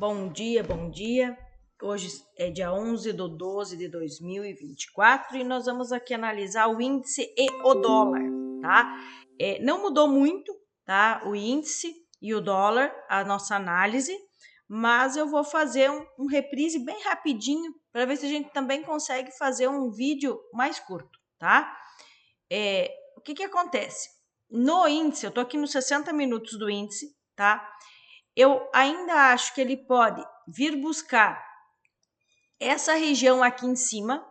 Bom dia, bom dia. Hoje é dia 11/12/2024 e nós vamos aqui analisar o índice e o dólar, tá? Não mudou muito, tá? O índice e o dólar, a nossa análise, mas eu vou fazer um reprise bem rapidinho para ver se a gente também consegue fazer um vídeo mais curto, tá? O que acontece? No índice, eu tô aqui nos 60 minutos do índice, tá? Eu ainda acho que ele pode vir buscar essa região aqui em cima,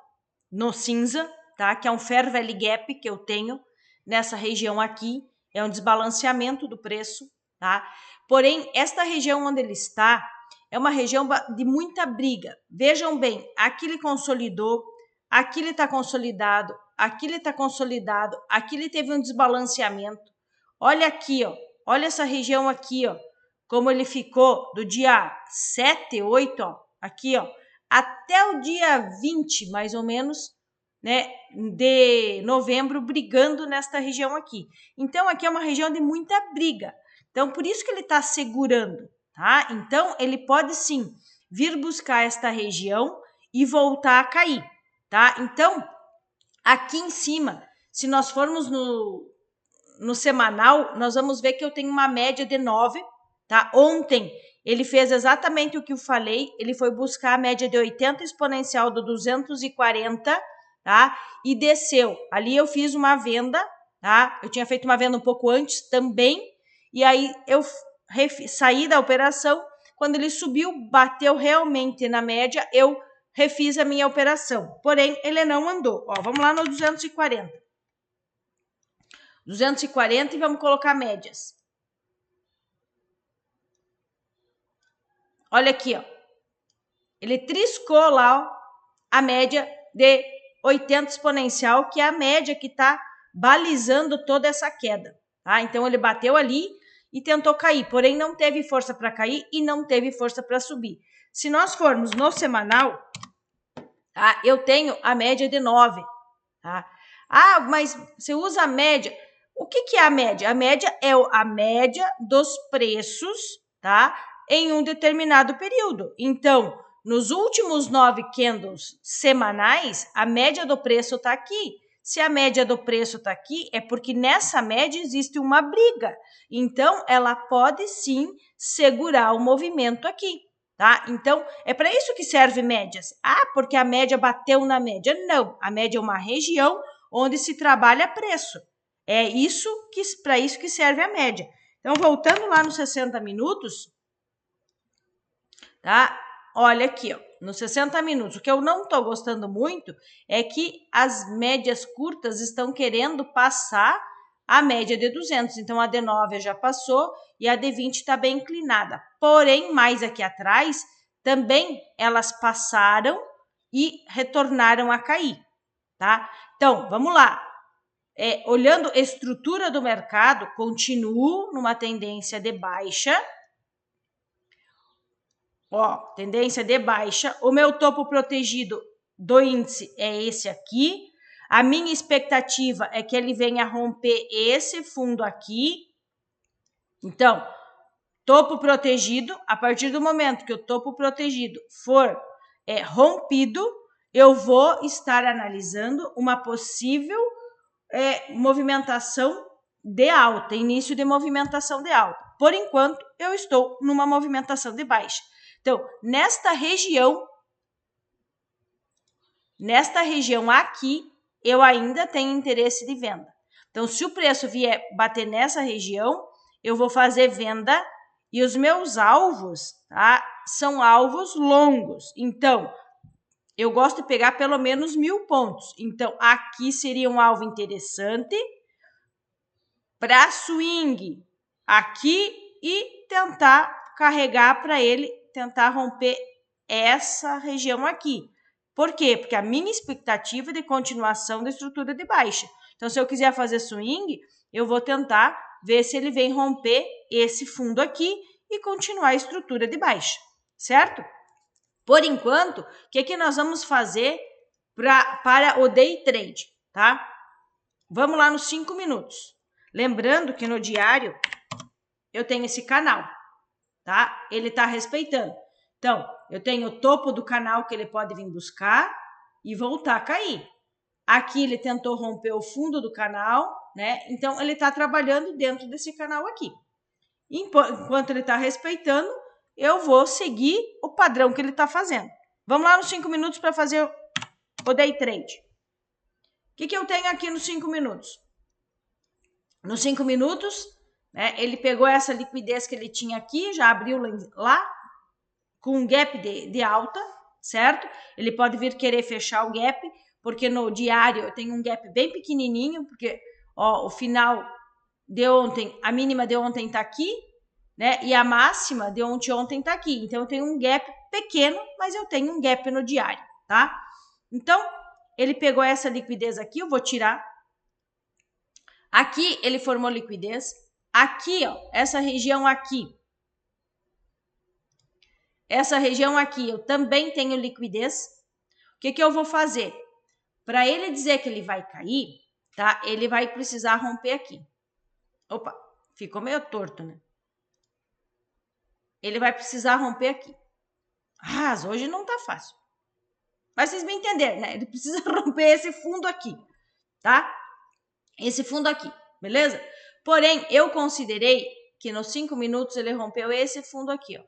no cinza, tá? Que é um Fair Value Gap que eu tenho nessa região aqui, é um desbalanceamento do preço, tá? Porém, esta região onde ele está é uma região de muita briga. Vejam bem, aqui ele consolidou, aqui ele está consolidado, aqui ele está consolidado, aqui ele teve um desbalanceamento. Olha aqui, ó, olha essa região aqui, ó, como ele ficou do dia 7, 8, ó, aqui, ó, até o dia 20, mais ou menos, né, de novembro, brigando nesta região aqui. Então, aqui é uma região de muita briga. Então, por isso que ele está segurando, tá? Então, ele pode sim vir buscar esta região e voltar a cair, tá? Então, aqui em cima, se nós formos no semanal, nós vamos ver que eu tenho uma média de 9, tá? Ontem ele fez exatamente o que eu falei, ele foi buscar a média de 80 exponencial do 240, tá? E desceu. Ali eu fiz uma venda, tá? Eu tinha feito uma venda um pouco antes também, e aí eu saí da operação. Quando ele subiu, bateu realmente na média, eu refiz a minha operação. Porém, ele não andou. Ó, vamos lá no 240. 240 e vamos colocar médias. Olha aqui, ó. Ele triscou lá, ó, a média de 80 exponencial, que é a média que está balizando toda essa queda, tá? Então, ele bateu ali e tentou cair, porém não teve força para cair e não teve força para subir. Se nós formos no semanal, tá? Eu tenho a média de 9, tá? Ah, mas você usa a média. O que é a média? A média é a média dos preços, tá? Em um determinado período. Então, nos últimos 9 candles semanais, a média do preço está aqui. Se a média do preço está aqui, é porque nessa média existe uma briga. Então, ela pode sim segurar o movimento aqui, tá? Então, é para isso que serve médias. Ah, porque a média bateu na média. Não, a média é uma região onde se trabalha preço. É isso que para isso que serve a média. Então, voltando lá nos 60 minutos, tá? Olha aqui, ó, nos 60 minutos. O que eu não estou gostando muito é que as médias curtas estão querendo passar a média de 200. Então, a D9 já passou e a D20 está bem inclinada. Porém, mais aqui atrás, também elas passaram e retornaram a cair, tá? Então, vamos lá. Olhando a estrutura do mercado, continuo numa tendência de baixa. Ó, tendência de baixa. O meu topo protegido do índice é esse aqui. A minha expectativa é que ele venha romper esse fundo aqui. Então, topo protegido, a partir do momento que o topo protegido for rompido, eu vou estar analisando uma possível movimentação de alta, início de movimentação de alta. Por enquanto, eu estou numa movimentação de baixa. Então, nesta região aqui, eu ainda tenho interesse de venda. Então, se o preço vier bater nessa região, eu vou fazer venda e os meus alvos, tá, são alvos longos. Então, eu gosto de pegar pelo menos 1.000 pontos. Então, aqui seria um alvo interessante para swing aqui e tentar carregar para ele, tentar romper essa região aqui. Por quê? Porque a minha expectativa é de continuação da estrutura de baixa. Então, se eu quiser fazer swing, eu vou tentar ver se ele vem romper esse fundo aqui e continuar a estrutura de baixa, certo? Por enquanto, o que nós vamos fazer para o day trade, tá? Vamos lá nos 5 minutos. Lembrando que no diário eu tenho esse canal, tá? Ele tá respeitando. Então, eu tenho o topo do canal que ele pode vir buscar e voltar a cair. Aqui ele tentou romper o fundo do canal, né? Então, ele está trabalhando dentro desse canal aqui. Enquanto ele está respeitando, eu vou seguir o padrão que ele está fazendo. Vamos lá nos 5 minutos para fazer o day trade. O que eu tenho aqui nos 5 minutos? Nos 5 minutos, né, ele pegou essa liquidez que ele tinha aqui, já abriu lá com um gap de alta, certo? Ele pode vir querer fechar o gap, porque no diário eu tenho um gap bem pequenininho, porque ó, o final de ontem, a mínima de ontem está aqui, né? E a máxima de ontem está aqui. Então, eu tenho um gap pequeno, mas eu tenho um gap no diário, tá? Então, ele pegou essa liquidez aqui, eu vou tirar. Aqui, ele formou liquidez. Aqui, ó, essa região aqui. Essa região aqui, eu também tenho liquidez. O que eu vou fazer? Para ele dizer que ele vai cair, tá? Ele vai precisar romper aqui. Opa, ficou meio torto, né? Ele vai precisar romper aqui. Mas hoje não tá fácil. Mas vocês me entenderam, né? Ele precisa romper esse fundo aqui, tá? Esse fundo aqui, beleza? Porém, eu considerei que nos 5 minutos ele rompeu esse fundo aqui, ó.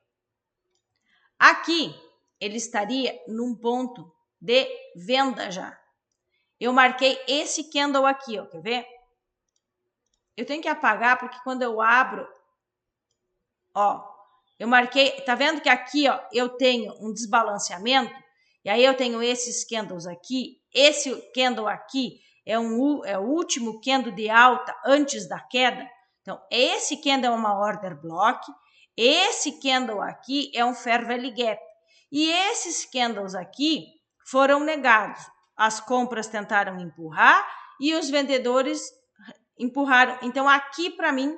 Aqui, ele estaria num ponto de venda já. Eu marquei esse candle aqui, ó. Quer ver? Eu tenho que apagar porque quando eu abro, ó, eu marquei, tá vendo que aqui, ó, eu tenho um desbalanceamento, e aí eu tenho esses candles aqui, esse candle aqui é o último candle de alta antes da queda. Então, esse candle é uma order block, esse candle aqui é um fair value gap, e esses candles aqui foram negados. As compras tentaram empurrar e os vendedores empurraram. Então, aqui para mim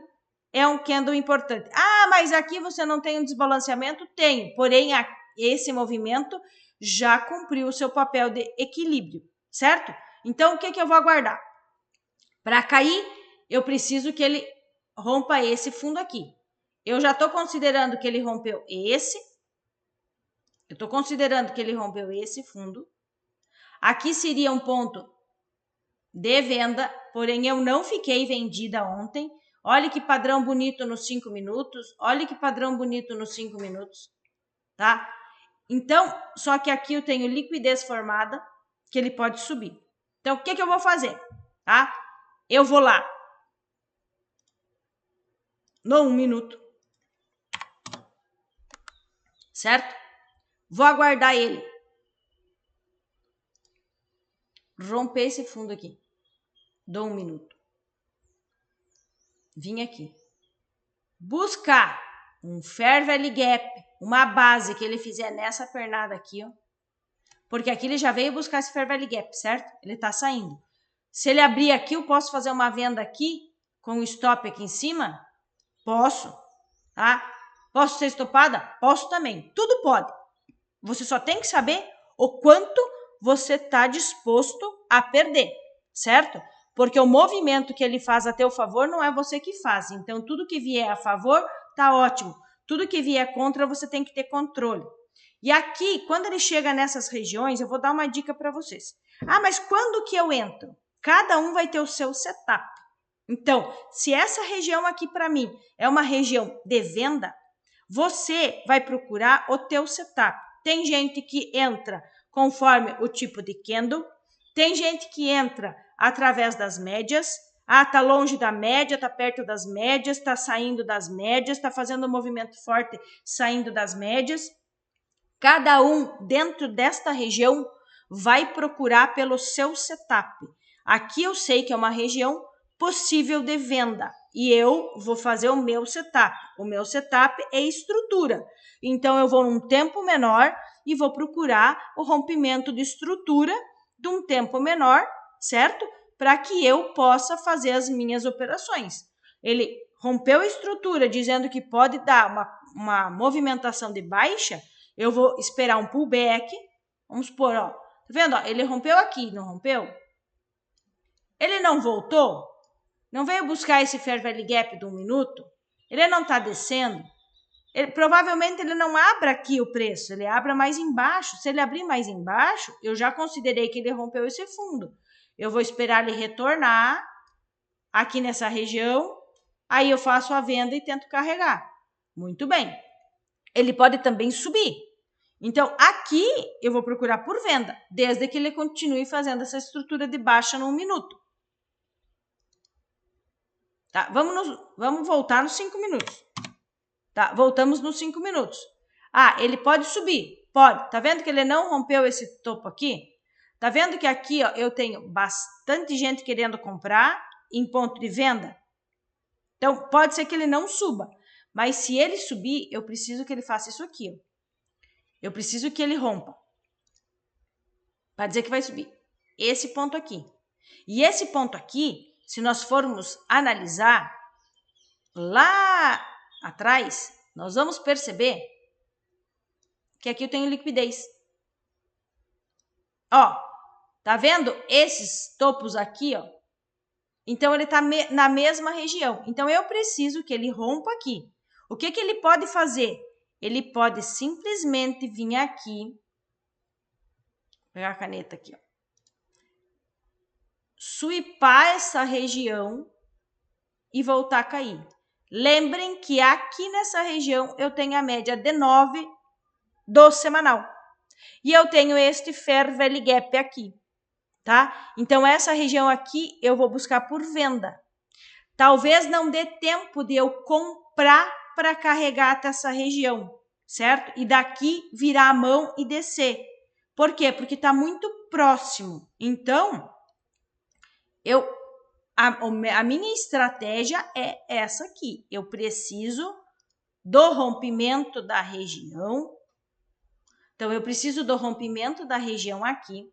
é um candle importante. Ah, mas aqui você não tem um desbalanceamento? Tenho, porém esse movimento já cumpriu o seu papel de equilíbrio, certo? Então, o que eu vou aguardar? Para cair, eu preciso que ele rompa esse fundo aqui. Eu já estou considerando que ele rompeu esse. Eu estou considerando que ele rompeu esse fundo. Aqui seria um ponto de venda, porém eu não fiquei vendida ontem. Olha que padrão bonito nos 5 minutos. Olha que padrão bonito nos 5 minutos. Tá? Então, só que aqui eu tenho liquidez formada, que ele pode subir. Então, o que eu vou fazer? Tá? Eu vou lá no 1 minuto. Certo? Vou aguardar ele romper esse fundo aqui. Dou 1 minuto. Vim aqui. Buscar um fair value gap, uma base que ele fizer nessa pernada aqui, ó. Porque aqui ele já veio buscar esse fair value gap, certo? Ele tá saindo. Se ele abrir aqui, eu posso fazer uma venda aqui com o stop aqui em cima? Posso, tá? Posso ser estopada? Posso também. Tudo pode. Você só tem que saber o quanto você tá disposto a perder, certo? Porque o movimento que ele faz a teu favor não é você que faz. Então, tudo que vier a favor, tá ótimo. Tudo que vier contra, você tem que ter controle. E aqui, quando ele chega nessas regiões, eu vou dar uma dica para vocês. Ah, mas quando que eu entro? Cada um vai ter o seu setup. Então, se essa região aqui para mim é uma região de venda, você vai procurar o teu setup. Tem gente que entra conforme o tipo de candle, tem gente que entra através das médias. Ah, tá longe da média, tá perto das médias, tá saindo das médias, tá fazendo um movimento forte saindo das médias. Cada um dentro desta região vai procurar pelo seu setup. Aqui eu sei que é uma região possível de venda e eu vou fazer o meu setup. O meu setup é estrutura. Então, eu vou num tempo menor e vou procurar o rompimento de estrutura de um tempo menor, certo? Para que eu possa fazer as minhas operações. Ele rompeu a estrutura dizendo que pode dar uma movimentação de baixa, eu vou esperar um pullback. Vamos supor, ó. Tá vendo? Ó, ele rompeu aqui, não rompeu? Ele não voltou? Não veio buscar esse fair value gap de 1 minuto? Ele não está descendo? provavelmente ele não abra aqui o preço, ele abra mais embaixo. Se ele abrir mais embaixo, eu já considerei que ele rompeu esse fundo. Eu vou esperar ele retornar aqui nessa região, aí eu faço a venda e tento carregar. Muito bem. Ele pode também subir. Então, aqui eu vou procurar por venda, desde que ele continue fazendo essa estrutura de baixa no 1 minuto. Tá? Vamos voltar nos 5 minutos. Tá? Voltamos nos 5 minutos. Ah, ele pode subir? Pode. Tá vendo que ele não rompeu esse topo aqui? Tá vendo que aqui ó, eu tenho bastante gente querendo comprar em ponto de venda? Então, pode ser que ele não suba. Mas se ele subir, eu preciso que ele faça isso aqui. Ó. Eu preciso que ele rompa. Para dizer que vai subir. Esse ponto aqui. E esse ponto aqui, se nós formos analisar lá atrás, nós vamos perceber que aqui eu tenho liquidez. Ó, tá vendo esses topos aqui, ó? Então, ele tá na mesma região. Então, eu preciso que ele rompa aqui. O que ele pode fazer? Ele pode simplesmente vir aqui, vou pegar a caneta aqui, ó, sweepar essa região e voltar a cair. Lembrem que aqui nessa região eu tenho a média de 9 do semanal. E eu tenho este Fair Value Gap aqui, tá? Então, essa região aqui eu vou buscar por venda. Talvez não dê tempo de eu comprar para carregar até essa região, certo? E daqui virar a mão e descer. Por quê? Porque está muito próximo. Então, a minha estratégia é essa aqui. Eu preciso do rompimento da região. Então, eu preciso do rompimento da região aqui.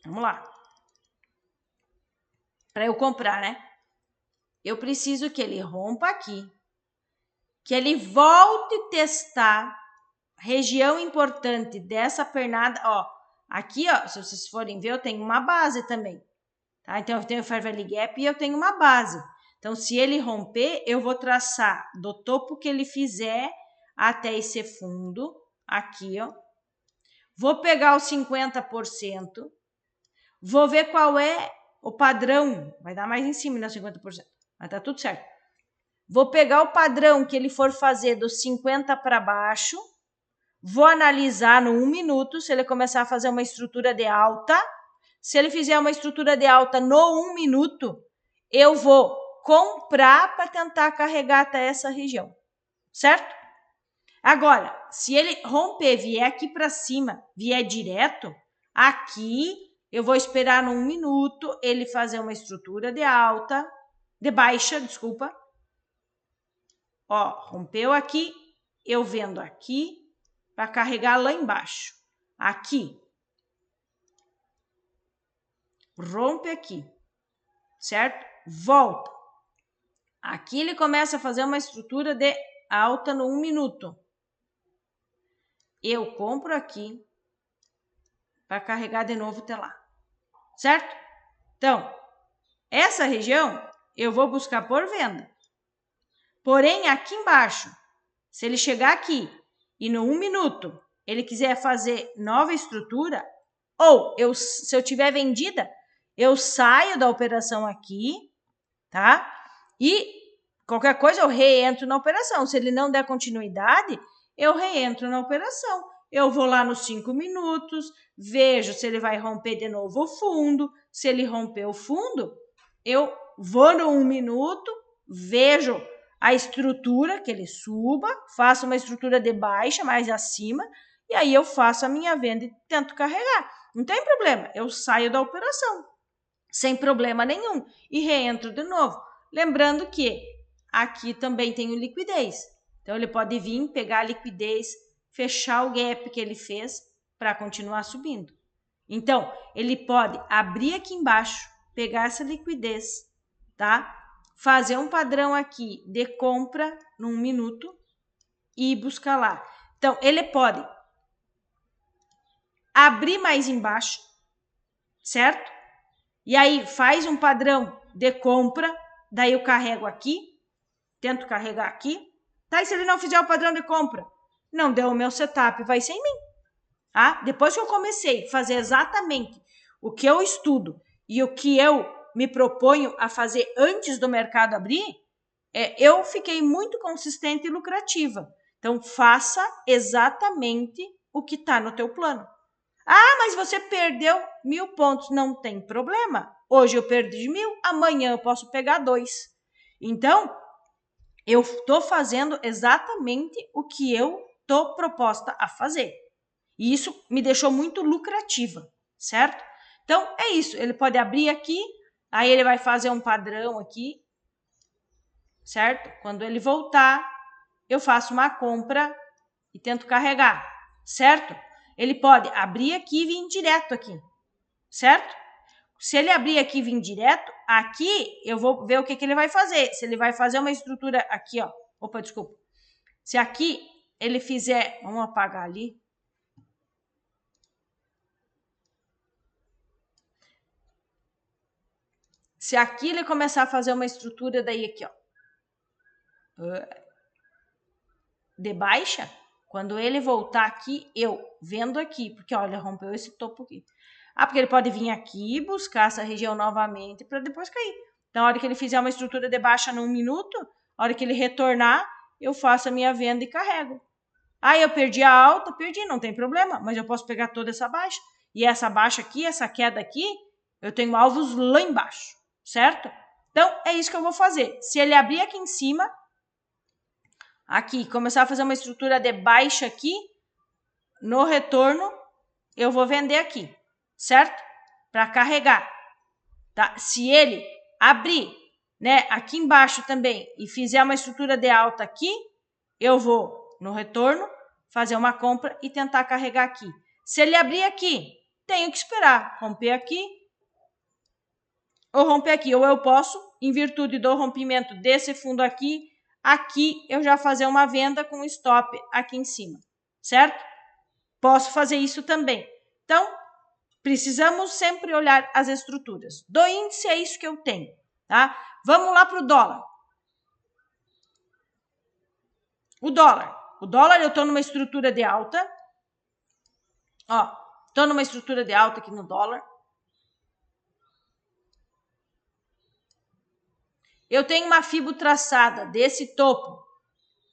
Vamos lá. Para eu comprar, né? Eu preciso que ele rompa aqui. Que ele volte a testar região importante dessa pernada. Ó, aqui, ó, se vocês forem ver, eu tenho uma base também. Tá? Então, eu tenho o Fair Value Gap e eu tenho uma base. Então, se ele romper, eu vou traçar do topo que ele fizer até esse fundo, aqui, ó. Vou pegar os 50%, vou ver qual é o padrão, vai dar mais em cima, né, 50%, mas tá tudo certo. Vou pegar o padrão que ele for fazer dos 50 para baixo, vou analisar no 1 minuto, se ele começar a fazer uma estrutura de alta. Se ele fizer uma estrutura de alta no 1 minuto, eu vou comprar para tentar carregar até essa região, certo? Agora, se ele romper, vier aqui para cima, vier direto, aqui eu vou esperar no 1 minuto ele fazer uma estrutura de alta, de baixa, desculpa. Ó, rompeu aqui, eu vendo aqui para carregar lá embaixo. Aqui. Rompe aqui, certo? Volta. Aqui ele começa a fazer uma estrutura de alta no 1 minuto. Eu compro aqui para carregar de novo até lá, certo? Então, essa região eu vou buscar por venda. Porém, aqui embaixo, se ele chegar aqui e no 1 minuto ele quiser fazer nova estrutura, ou se eu tiver vendida, eu saio da operação aqui, tá? E qualquer coisa eu reentro na operação. Se ele não der continuidade, eu reentro na operação. Eu vou lá nos 5 minutos, vejo se ele vai romper de novo o fundo. Se ele romper o fundo, eu vou no 1 minuto, vejo a estrutura, que ele suba, faço uma estrutura de baixa mais acima, e aí eu faço a minha venda e tento carregar. Não tem problema, eu saio da operação, sem problema nenhum, e reentro de novo. Lembrando que aqui também tenho liquidez. Então, ele pode vir, pegar a liquidez, fechar o gap que ele fez para continuar subindo. Então, ele pode abrir aqui embaixo, pegar essa liquidez, tá? Fazer um padrão aqui de compra num minuto e buscar lá. Então, ele pode abrir mais embaixo, certo? E aí, faz um padrão de compra, daí eu carrego aqui, tento carregar aqui, Tá, e se ele não fizer o padrão de compra? Não deu o meu setup, vai ser em mim. Tá? Depois que eu comecei a fazer exatamente o que eu estudo e o que eu me proponho a fazer antes do mercado abrir, eu fiquei muito consistente e lucrativa. Então, faça exatamente o que está no teu plano. Ah, mas você perdeu 1.000 pontos. Não tem problema. Hoje eu perdi 1.000, amanhã eu posso pegar 2. Então, eu estou fazendo exatamente o que eu estou proposta a fazer. E isso me deixou muito lucrativa, certo? Então, é isso. Ele pode abrir aqui, aí ele vai fazer um padrão aqui, certo? Quando ele voltar, eu faço uma compra e tento carregar, certo? Ele pode abrir aqui e vir direto aqui, certo? Se ele abrir aqui e vir direto, aqui eu vou ver o que ele vai fazer. Se ele vai fazer uma estrutura aqui, ó. Opa, desculpa. Se aqui ele fizer... Vamos apagar ali. Se aqui ele começar a fazer uma estrutura daí aqui, ó. De baixa, quando ele voltar aqui, eu vendo aqui, porque olha, rompeu esse topo aqui. Ah, porque ele pode vir aqui buscar essa região novamente para depois cair. Então, a hora que ele fizer uma estrutura de baixa num minuto, a hora que ele retornar, eu faço a minha venda e carrego. Ah, eu perdi a alta, perdi, não tem problema, mas eu posso pegar toda essa baixa. E essa baixa aqui, essa queda aqui, eu tenho alvos lá embaixo, certo? Então, é isso que eu vou fazer. Se ele abrir aqui em cima, aqui, começar a fazer uma estrutura de baixa aqui, no retorno, eu vou vender aqui, certo? Para carregar, tá? Se ele abrir, né, aqui embaixo também e fizer uma estrutura de alta aqui, eu vou no retorno fazer uma compra e tentar carregar aqui. Se ele abrir aqui, tenho que esperar romper aqui ou romper aqui, ou eu posso, em virtude do rompimento desse fundo aqui, aqui eu já fazer uma venda com stop aqui em cima, certo? Posso fazer isso também. Então, precisamos sempre olhar as estruturas. Do índice é isso que eu tenho, tá? Vamos lá para o dólar. O dólar eu estou numa estrutura de alta. Ó, estou numa estrutura de alta aqui no dólar. Eu tenho uma fibra traçada desse topo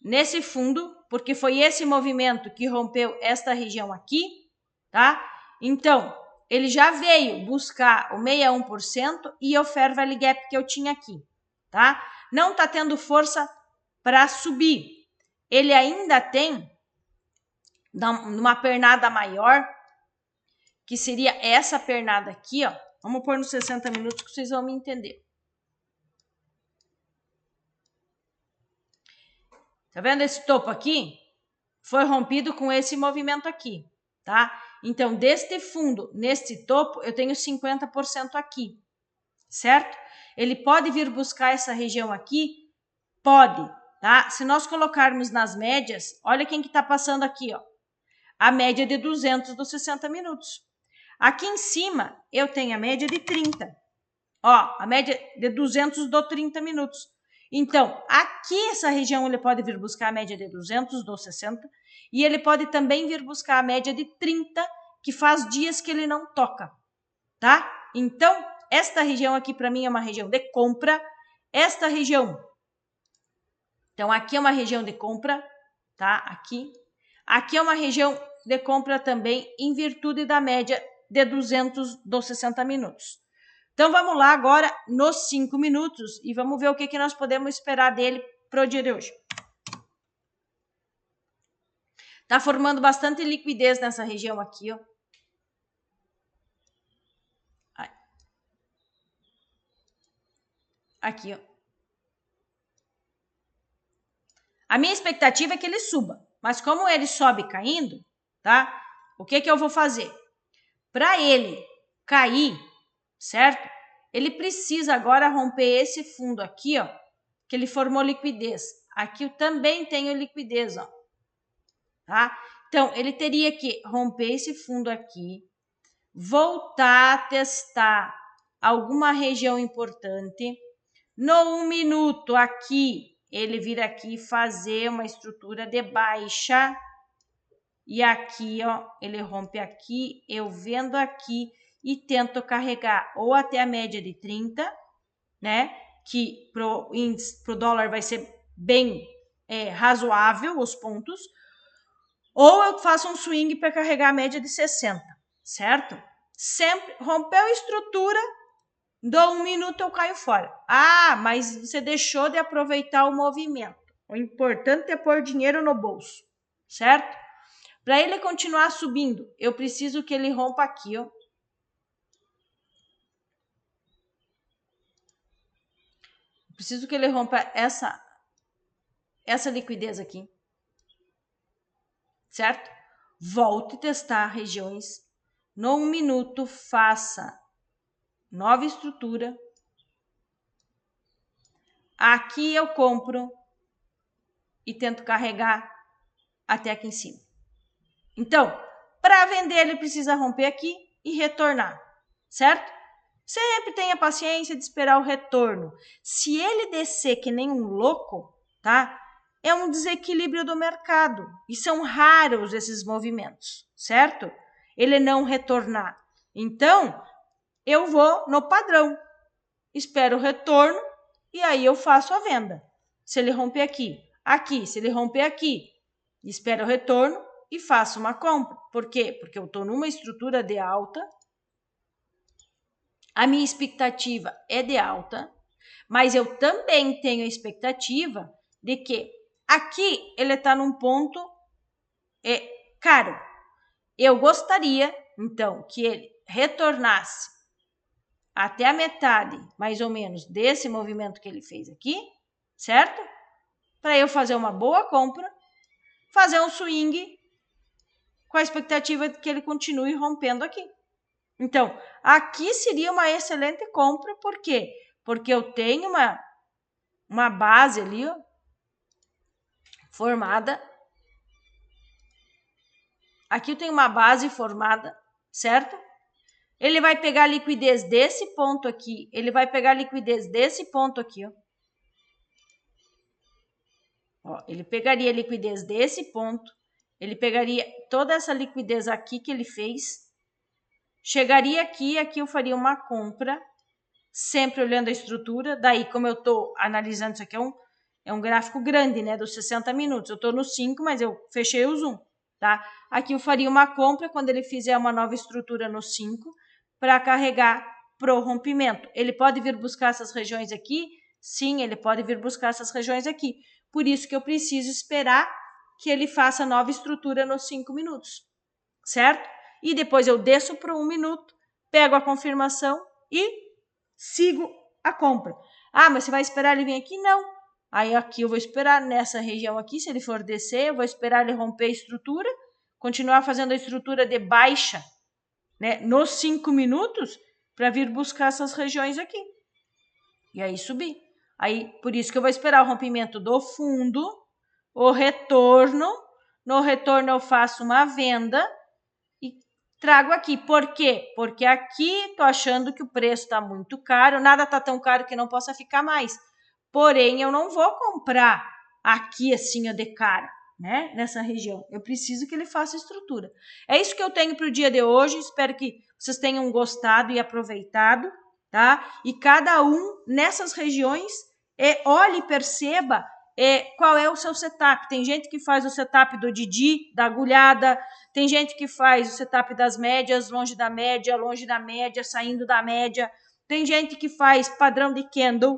nesse fundo, porque foi esse movimento que rompeu esta região aqui, tá? Então, ele já veio buscar o 61% e o Fair Value Gap que eu tinha aqui, tá? Não tá tendo força para subir. Ele ainda tem uma pernada maior, que seria essa pernada aqui, ó. Vamos pôr nos 60 minutos que vocês vão me entender. Tá vendo esse topo aqui? Foi rompido com esse movimento aqui, tá? Então, deste fundo, neste topo, eu tenho 50% aqui, certo? Ele pode vir buscar essa região aqui? Pode, tá? Se nós colocarmos nas médias, olha quem que tá passando aqui, ó. A média de 200 dos 60 minutos. Aqui em cima, eu tenho a média de 30. Ó, a média de 200 do 30 minutos. Então, aqui essa região ele pode vir buscar a média de 200 do 60 e ele pode também vir buscar a média de 30, que faz dias que ele não toca, tá? Então, esta região aqui para mim é uma região de compra. Esta região, então aqui é uma região de compra, tá? Aqui é uma região de compra também em virtude da média de 200 dos 60 minutos. Então, vamos lá agora nos 5 minutos e vamos ver o que nós podemos esperar dele para o dia de hoje. Tá formando bastante liquidez nessa região aqui, ó. Aqui, ó. A minha expectativa é que ele suba, mas como ele sobe caindo, tá? O que eu vou fazer? Para ele cair, certo? Ele precisa agora romper esse fundo aqui, ó, que ele formou liquidez. Aqui eu também tenho liquidez, ó. Tá? Então, ele teria que romper esse fundo aqui, voltar a testar alguma região importante. No 1 minuto aqui, ele vir aqui fazer uma estrutura de baixa. E aqui, ó, ele rompe aqui, eu vendo aqui e tento carregar ou até a média de 30, né? Que pro dólar vai ser bem razoável os pontos. Ou eu faço um swing para carregar a média de 60, certo? Sempre rompeu a estrutura, dou 1 minuto, eu caio fora. Ah, mas você deixou de aproveitar o movimento. O importante é pôr dinheiro no bolso, certo? Para ele continuar subindo, eu preciso que ele rompa aqui, ó. Preciso que ele rompa essa liquidez aqui, certo? Volte a testar regiões. No 1 minuto, faça nova estrutura. Aqui eu compro e tento carregar até aqui em cima. Então, para vender, ele precisa romper aqui e retornar, certo? Sempre tenha paciência de esperar o retorno. Se ele descer que nem um louco, tá? É um desequilíbrio do mercado. E são raros esses movimentos, certo? Ele não retornar. Então, eu vou no padrão. Espero o retorno e aí eu faço a venda. Se ele romper aqui, se ele romper aqui, espero o retorno e faço uma compra. Por quê? Porque eu estou numa estrutura de alta. A minha expectativa é de alta, mas eu também tenho a expectativa de que aqui ele está num ponto caro. Eu gostaria, então, que ele retornasse até a metade, mais ou menos, desse movimento que ele fez aqui, certo? Para eu fazer uma boa compra, fazer um swing com a expectativa de que ele continue rompendo aqui. Então, aqui seria uma excelente compra, por quê? Porque eu tenho uma base ali, ó, formada. Aqui eu tenho uma base formada, certo? Ele vai pegar a liquidez desse ponto aqui, ele vai pegar a liquidez desse ponto aqui, ó. Ó, ele pegaria a liquidez desse ponto, ele pegaria toda essa liquidez aqui que ele fez, chegaria aqui, aqui eu faria uma compra, sempre olhando a estrutura. Daí, como eu estou analisando, isso aqui é um gráfico grande, né, dos 60 minutos. Eu estou no 5, mas eu fechei o zoom, tá? Aqui eu faria uma compra quando ele fizer uma nova estrutura no 5 para carregar pro rompimento. Ele pode vir buscar essas regiões aqui? Sim, ele pode vir buscar essas regiões aqui. Por isso que eu preciso esperar que ele faça nova estrutura nos 5 minutos, certo? E depois eu desço para 1 minuto, pego a confirmação e sigo a compra. Ah, mas você vai esperar ele vir aqui? Não. Aí aqui eu vou esperar nessa região aqui, se ele for descer, eu vou esperar ele romper a estrutura, continuar fazendo a estrutura de baixa, né, nos 5 minutos, para vir buscar essas regiões aqui. E aí subir. Aí, por isso que eu vou esperar o rompimento do fundo, o retorno. No retorno eu faço uma venda e trago aqui. Por quê? Porque aqui tô achando que o preço está muito caro, nada está tão caro que não possa ficar mais. Porém, eu não vou comprar aqui assim, ó, de cara, né? Nessa região. Eu preciso que ele faça estrutura. É isso que eu tenho para o dia de hoje. Espero que vocês tenham gostado e aproveitado, tá? E cada um nessas regiões, olhe e perceba qual é o seu setup. Tem gente que faz o setup do Didi, da agulhada, tem gente que faz o setup das médias, longe da média, saindo da média. Tem gente que faz padrão de candle.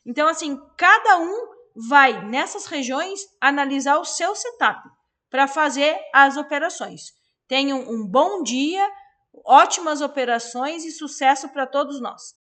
Então, assim, cada um vai, nessas regiões, analisar o seu setup para fazer as operações. Tenham um bom dia, ótimas operações e sucesso para todos nós.